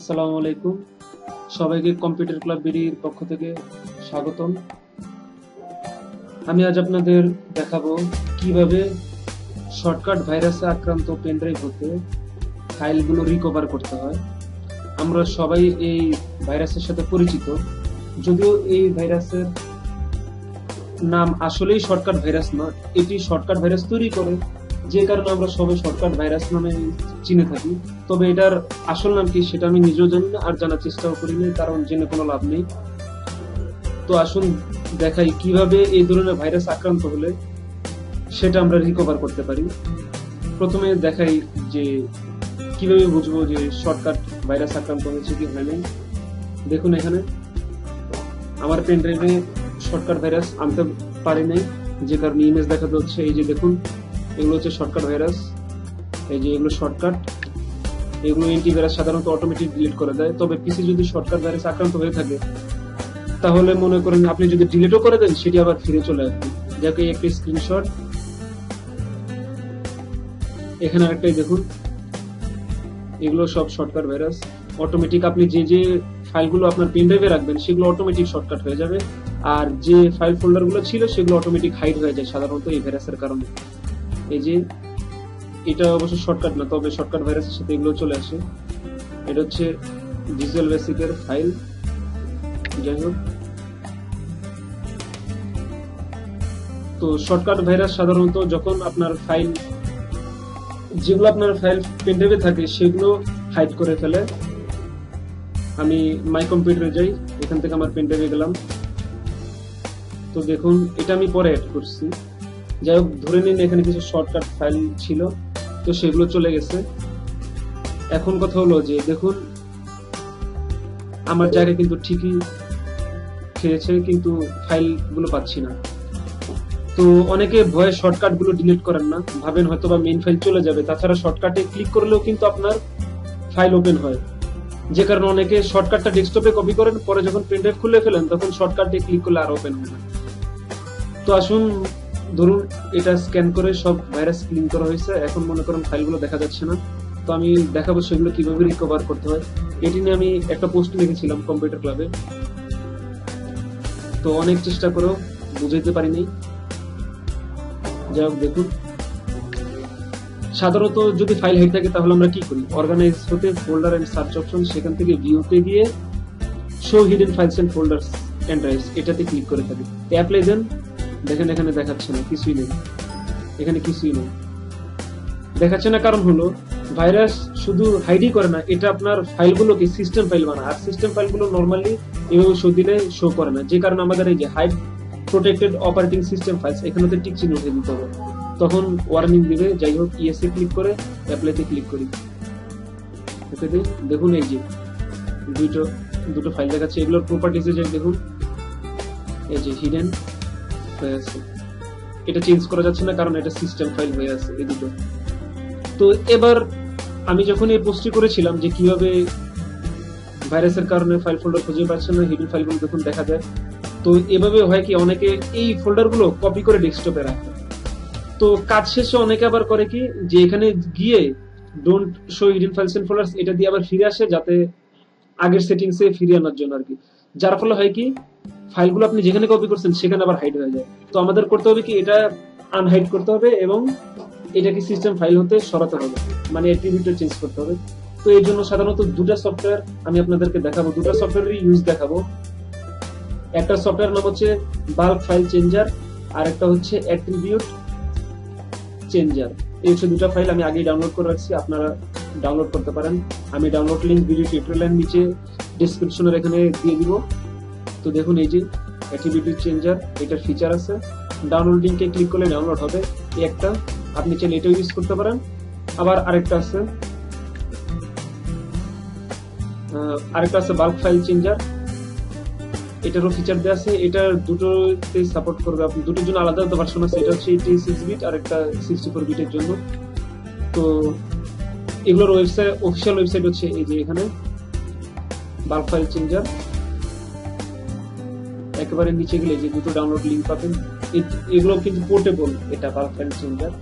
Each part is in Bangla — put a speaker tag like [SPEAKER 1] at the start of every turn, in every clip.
[SPEAKER 1] আসসালামু আলাইকুম। সবাইকে কম্পিউটার ক্লাব বিডির পক্ষ থেকে স্বাগতম। আমি আজ আপনাদের দেখাবো কিভাবে শর্টকাট ভাইরাসে আক্রান্ত পেনড্রাইভ হতে ফাইলগুলো রিকভার করতে হয়। আমরা সবাই এই ভাইরাসের সাথে পরিচিত, যদিও এই ভাইরাসের নাম আসলেই শর্টকাট ভাইরাস না, এটি শর্টকাট ভাইরাস তৈরি করে, যে কারণে আমরা সবাই শর্টকাট ভাইরাস নামে চিনে থাকি। তবে এটার আসল নাম কি সেটা আমি নিজেও জানি না, আর জানার চেষ্টাও করি না, কারণ জেনে কোনো লাভ নেই। তো আসুন দেখাই কিভাবে এই ধরনের ভাইরাস আক্রান্ত হলে সেটা আমরা রিকভার করতে পারি। প্রথমে দেখাই যে কিভাবে বুঝবো যে শর্টকাট ভাইরাস আক্রান্ত হয়েছে কি হয়নি। দেখুন এখানে আমার পেন ড্রাইভে শর্টকাট ভাইরাস আনতে পারি নাই, যে কারণে ইমেজ দেখাতে হচ্ছে। এই যে দেখুন, এগুলো হচ্ছে শর্টকাট ভাইরাস। এই যে এগুলো শর্টকাট, এগুলো অ্যান্টিভাইরাস সাধারণত অটোমেটিক ডিলিট করে দেয়। তবে পিসি যদি শর্টকাট ভাইরাস আক্রান্ত হয়ে থাকে তাহলে মনে করেন আপনি যদি ডিলিটও করে দেন সেটি আবার ফিরে চলে আসবে। যাকে একটা স্ক্রিনশট, এখানে আরেকটাই দেখুন, এগুলো সব শর্টকাট ভাইরাস। অটোমেটিক আপনি যে যে ফাইলগুলো আপনার পেন ড্রাইভে রাখবেন সেগুলো অটোমেটিক শর্টকাট হয়ে যাবে, আর যে ফাইল ফোল্ডারগুলো ছিল সেগুলো অটোমেটিক হাইড হয়ে যায় সাধারণত এই ভাইরাসের কারণে। এই যে এটা অবশ্য শর্টকাট না, তবে শর্টকাট ভাইরাসের সাথে এগুলো চলে আসে। এটা হচ্ছে ভিজুয়াল বেসিকের ফাইল। যাই হোক, তো শর্টকাট ভাইরাস সাধারণত যখন আপনার ফাইল, যেগুলো আপনার ফাইল পেনড্রাইভে থাকে সেগুলো হাইড করে ফেলে। আমি মাই কম্পিউটারে যাই, এখান থেকে আমার পেনড্রাইভে গেলাম। তো দেখুন এটা আমি পরে অ্যাড করছি। যাই হোক, ধরে নিন এখানে কিছু শর্টকাট ফাইল ছিল, তো সেগুলো চলে গেছে। এখন কথা হলো যে দেখুন আমার জায়গা কিন্তু ঠিকই খেয়েছে, কিন্তু ফাইলগুলো পাচ্ছি না। তো অনেকে ভয়ে শর্টকাট গুলো ডিলিট করেন না, ভাবেন হয়তো বা মেইন ফাইল চলে যাবে। তাছাড়া শর্টকাটে ক্লিক করলেও কিন্তু আপনার ফাইল ওপেন হয়, যে কারণে অনেকে শর্টকাটটা ডেস্কটপে কপি করেন, পরে যখন পেন ড্রাইভ খুলে ফেলেন তখন শর্টকাটে ক্লিক করলে আর ওপেন হয় না। তো আসুন, ধরুন এটা স্ক্যান করে সব ভাইরাস ক্লিন করা হয়েছে। এখন মনে করেন ফাইলগুলো দেখা যাচ্ছে না, তো আমি দেখাবো সেগুলো কিভাবে রিকভার করতে হয়। এটি নিয়ে আমি একটা পোস্ট লিখেছিলাম কম্পিউটার ক্লাবে, তো অনেক চেষ্টা করেও বুঝাইতে পারিনি। যাই হোক, দেখুন সাধারণত যদি ফাইল হাইড থাকে তাহলে আমরা কি করি, অর্গানাইজ হতে ফোল্ডার এন্ড সার্চ অপশন, সেখান থেকে ভিউতে গিয়ে show hidden files and folders and drives, এটাতে ক্লিক করে থাকি। অ্যাপ্লাই দেন, দেখেন এখানে দেখাচ্ছে না, কিছুই নেই, এখানে কিছুই নেই দেখাচ্ছে না। কারণ হলো ভাইরাস শুধু হাইডই করে না, এটা আপনার ফাইলগুলোকে সিস্টেম ফাইল বানায়, আর সিস্টেম ফাইলগুলো নরমালি এভাবে শো দিলে শো করে না, যে কারণে আমাদের এই যে hide protected operating system files এখানেতে টিক চিহ্ন উঠে দিতে হবে, তখন ওয়ার্নিং দিবে। যাই হোক, ইএসএ ক্লিক করে অ্যাপ্লাইতে ক্লিক করি। এটাতে দেখুন এই যে দুটো ফাইল দেখাচ্ছে। এগুলোর প্রপার্টিজে যাই, দেখুন এই যে হিডেন হয়ে আছে, এটা চেঞ্জ করা যাচ্ছে না কারণ এটা সিস্টেম ফাইল হয়ে আছে এই দুটো। তো এবার আমি যখন এই পোস্টটি করেছিলাম যে কিভাবে ভাইরাসের কারণে ফাইল ফোল্ডার খুঁজে পাচ্ছে না, হিডেন ফাইলগুলো দেখুন দেখা যায়। তো এভাবে হয় কি, অনেকে এই ফোল্ডারগুলো কপি করে ডেস্কটপে রাখে। তো কাজ শেষে অনেকে আবার করে কি, যে এখানে গিয়ে don't show hidden files and folders এটা দিয়ে আবার ফিরে আসে, যাতে আগের সেটিংসে ফিরিয়ে আনার জন্য আর কি। যার ফলে হয় কি, ফাইলগুলো আপনি যেখানে কপি করছেন সেখানে আবার হাইড হয়ে যায়। তো আমাদের করতে হবে কি, এটা আনহাইড করতে হবে এবং এটাকে সিস্টেম ফাইল হতে সরাতে হবে, মানে অ্যাট্রিবিউটটা চেঞ্জ করতে হবে। তো এর জন্য সাধারণত দুটো সফটওয়্যার আমি আপনাদেরকে দেখাবো, দুটো সফটওয়্যারের ইউজ দেখাবো। একটা সফটওয়্যার নাম হচ্ছে বাল্ক ফাইল চেঞ্জার, আর একটা হচ্ছে অ্যাট্রিবিউট চেঞ্জার। এই হচ্ছে দুটো ফাইল আমি আগেই ডাউনলোড করে রাখছি, আপনারা ডাউনলোড করতে পারেন। আমি ডাউনলোড লিংক ভিডিও টিউটোরিয়ালের নিচে ডেসক্রিপশনের এখানে দিয়ে দিব। তো দেখুন এই যে অ্যাট্রিবিউট চেঞ্জার, এটার ফিচার আছে, ডাউনলোড লিংকে ক্লিক করলে ডাউনলোড হবে। এই একটা, আপনি চাইলে এটাও ইউজ করতে পারেন। আবার আরেকটা আছে বাল্ক ফাইল চেঞ্জার, এটারও ফিচার দেওয়া আছে। এটার দুটোতে সাপোর্ট করবে, আপনি দুটোর জন্য আলাদা আলাদা ভার্সন আছে। এটা হচ্ছে 86 বিট আর একটা 64 বিটের জন্য। তো এগুলোর ওয়েবসাইট, অফিসিয়াল ওয়েবসাইট হচ্ছে এই যে এখানে বাল্ক ফাইল চেঞ্জার। একেবারে নিচে গেলে যে দুটো ডাউনলোড লিংক পাবেন, এগুলো কিন্তু পোর্টেবল, এটা বাল্ক ফাইল চেঞ্জার।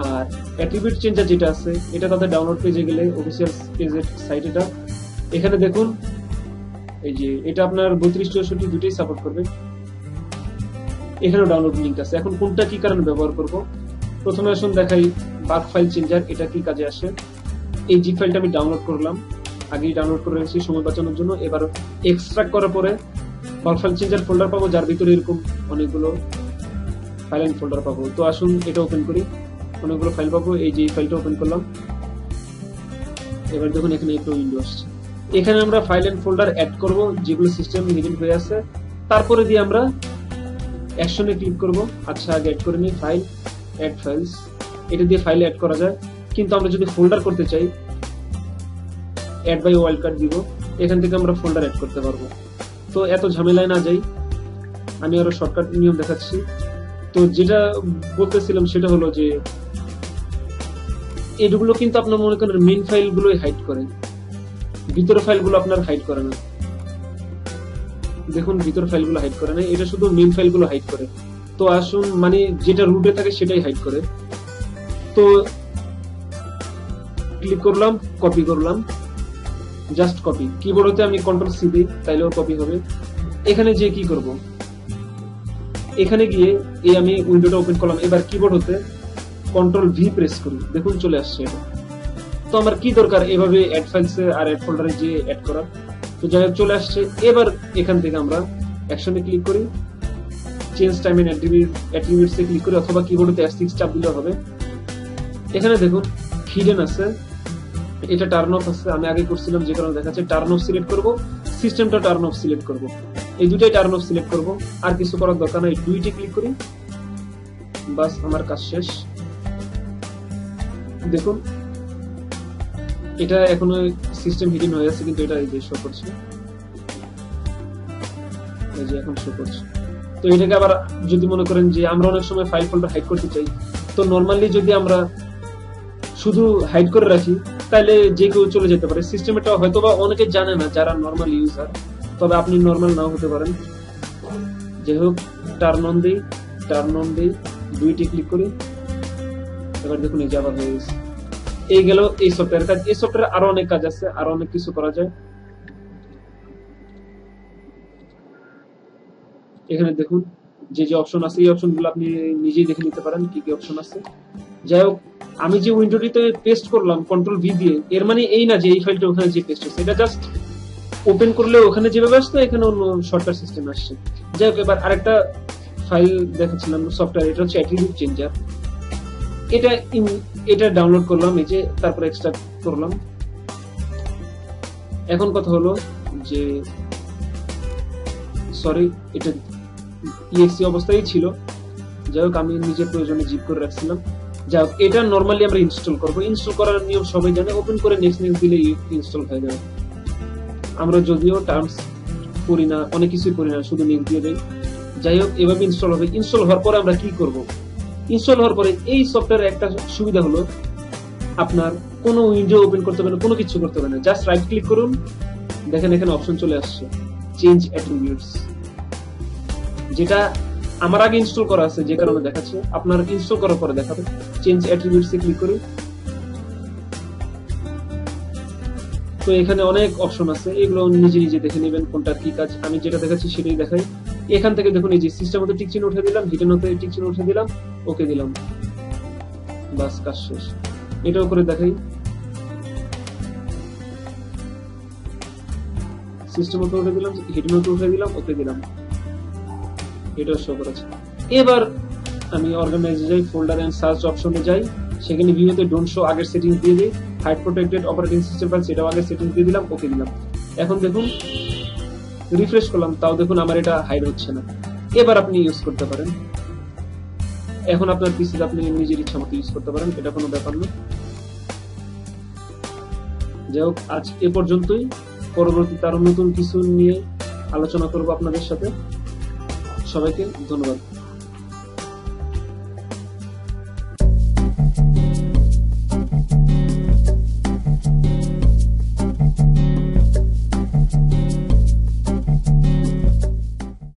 [SPEAKER 1] আর অ্যাট্রিবিউট চেঞ্জার যেটা আছে এটা তাদের ডাউনলোড পেজে গেলে, অফিসিয়াল পেজের সাইট এটা, এখানে দেখুন এই যে এটা আপনার 3264 দুটোই সাপোর্ট করবে। এখানেও ডাউনলোড লিংক আছে। এখন কোনটা কি কারণে ব্যবহার করব, প্রথমে আসুন দেখাই বার্ক ফাইল চেঞ্জার এটা কি কাজে আসে। এই জিপ ফাইলটা আমি ডাউনলোড করলাম, আগেই ডাউনলোড করে রেখেছি সময় বাঁচানোর জন্য। এবার এক্সট্রাক্ট করার পরে বার্ক ফাইল চেঞ্জার ফোল্ডার পাবো, যার ভিতরে এরকম অনেকগুলো ফাইল এন্ড ফোল্ডার পাবো। তো আসুন এটা ওপেন করি, অনেকগুলো ফাইল পাবো। এই যে ফাইলটা ওপেন করলাম, এবার দেখুন এখানে একটা উইন্ডো আসছে। এখানে আমরা ফাইল এন্ড ফোল্ডার অ্যাড করব যেগুলো সিস্টেম হিডেন হয়ে আছে, তারপরে দিয়ে আমরা অ্যাকশনে ক্লিক করব। আচ্ছা আগে অ্যাড করে নিই, ফাইল অ্যাড ফাইলস, এটা দিয়ে ফাইল অ্যাড করা যায়, কিন্তু আমরা যদি ফোল্ডার করতে চাই অ্যাড বাই ওয়াইল্ড কার্ড দিব, এখান থেকে আমরা ফোল্ডার অ্যাড করতে পারবো। তো এত ঝামেলায় না যাই, আমি আরো শর্টকাট নিয়ম দেখাচ্ছি। তো যেটা বলতেছিলাম সেটা হলো যে এগুলো কিন্তু আপনার মনে করেন মেইন ফাইলগুলোই হাইড করে, ভিতরের ফাইলগুলো আপনার হাইড করে না। দেখুন ভিতর ফাইলগুলো হাইড করে না, এটা শুধু মেইন ফাইলগুলো হাইড করে। তো আসুন মানে যেটা রুটে থাকে সেটাই হাইড করে। তো ক্লিক করলাম, কপি করলাম, জাস্ট কপি। কিবোর্ডে আমি কন্ট্রোল সি দিই, তাইলেও কপি হবে। এখানে যে কি করব, এখানে গিয়ে এই আমি উইন্ডোটা ওপেন করলাম, এবার কিবোর্ড হতে কন্ট্রোল ভি প্রেস করি, দেখুন চলে আসছে এটা। তো আমার কি দরকার এভাবে অ্যাড ফাইলসে আর অ্যাড ফোল্ডারে যে অ্যাড করার, তো যাই হোক চলে আসছে। এবার এখান থেকে আমরা অ্যাকশনে ক্লিক করি, চেঞ্জ টাইম এন্ড অ্যাট্রিবিউটসে ক্লিক করি, অথবা কিবোর্ডে F6 চাপ দিলে হবে। এখানে দেখুন হিডেন আছে, এটা টার্ন অফ আছে, আমি আগে করছিলাম যে কারণে দেখাচ্ছে। টার্ন অফ সিলেক্ট করব, সিস্টেমটা টার্ন অফ সিলেক্ট করব, এই দুটাই টার্ন অফ সিলেক্ট করব, আর কিছু করার দরকার নাই। দুইটি ক্লিক করি, বাস আমার কাজ শেষ। দেখুন এটা এখনো সিস্টেম হিডেন হয়ে আছে, কিন্তু এটা এই যে শো করছে, এই যে এখন শো করছে। তো এটাকে আবার যদি মনে করেন যে আমরা অনেক সময় ফাইল ফোল্ডার হাইড করতে চাই, তো নরমালি যদি আমরা শুধু হাইড করে রাখি তাহলে যে কেউ চলে যেতে পারে। সিস্টেমটা হয়তো বা অনেকে জানে না যারা নরমাল ইউজার, তবে আপনি নরমাল নাও হতে পারেন। যাই হোক টার্ন অন দিই, দুইটি ক্লিক করি, এবার দেখুন এই যে আবার হয়ে গেছে। এই গেল এই সফটওয়্যার কাজ। এই সফটওয়্যারে আরো অনেক কাজ আছে, আরো অনেক কিছু করা যায়। এখানে দেখুন যে যে অপশন আছে, এই অপশনগুলো আপনি নিজেই দেখে নিতে পারেন কি কি অপশন আছে। যাই হোক আমি যে উইন্ডোটিতে পেস্ট করলাম কন্ট্রোল ভি দিয়ে, এর মানে এই না যে এই ফাইলটা ওখানে যে পেস্ট হচ্ছে, এটা জাস্ট ওপেন করলে ওখানে যেভাবে আসতো এখানে অন্য শর্টকাট সিস্টেম আসছে। যাই হোক এবার আরেকটা ফাইল দেখাচ্ছিলাম সফটওয়্যার, এটা হচ্ছে অ্যাট্রিবিউট চেঞ্জার। এটা ডাউনলোড করলাম, এই যে তারপর এক্সট্রাক্ট করলাম। এখন কথা হলো যে সরি এটা ইএক্সি অবস্থায় ছিল, যাই হোক আমি নিজের প্রয়োজনে জিপ করে রাখছিলাম। যাই হোক এটা নরমালি আমরা ইনস্টল করব। ইনস্টল করার নিয়ম সবাই জানে, ওপেন করে নেক্সট দিলে ইনস্টল হয়ে যাবে। আমরা যদিও টার্মস করি না, অনেক কিছুই করি না, শুধু নেক্সট দিয়ে দেই। যাই হোক এভাবে ইনস্টল হবে। ইনস্টল হওয়ার পরে আমরা কি করব, ইনস্টল হওয়ার পরে এই সফটওয়্যারের একটা সুবিধা হলো আপনার কোনো উইন্ডো ওপেন করতে হবে না, কোনো কিছু করতে হবে না, জাস্ট রাইট ক্লিক করুন, দেখেন এখানে অপশন চলে আসছে চেঞ্জ অ্যাট্রিবিউটস, যেটা আমার আগে ইনস্টল করা আছে যে কারণে দেখাচ্ছে, আপনার ইনস্টল করার পরে দেখাবে। চেঞ্জ অ্যাট্রিবিউটস এ ক্লিক করি, তো এখানে অনেক অপশন আছে, এগুলো নিজে নিজে দেখে নেবেন কোনটা কি কাজ। আমি যেটা দেখাচ্ছি সেটাই দেখাই। এখান থেকে দেখুন এই যে সিস্টেম হতে টিক চিহ্ন উঠে দিলাম, হিডেন হতে টিক চিহ্ন উঠে দিলাম, ওকে দিলাম, বাস কাজ শেষ। এটাও করে দেখাই, সিস্টেম হতে উঠে দিলাম, হিডেন হতে উঠে দিলাম, ওকে দিলাম, এটাও শো করেছে। এবার আমি অর্গানাইজে যাই, ফোল্ডার এন্ড সার্চ অপশনে যাই, সেখানে ভিউতে ডোন্ট শো আগের সেটিংস দিয়ে দিই, hide protected operating system file সেটাও আগের সেটিংস দিয়ে দিলাম, ওকে দিলাম। এখন দেখুন রিফ্রেশ করলাম, তাও দেখুন আমার এটা হাইড হচ্ছে না। এবার আপনি ইউজ করতে পারেন, এখন আপনার পিসিতে আপনি নিজের ইচ্ছা মতো ইউজ করতে পারেন, এটা কোনো ব্যাপার না। যাই হোক আজ এ পর্যন্তই, পরবর্তীতে আরো নতুন কিছু নিয়ে আলোচনা করবো আপনাদের সাথে। সবাইকে ধন্যবাদ।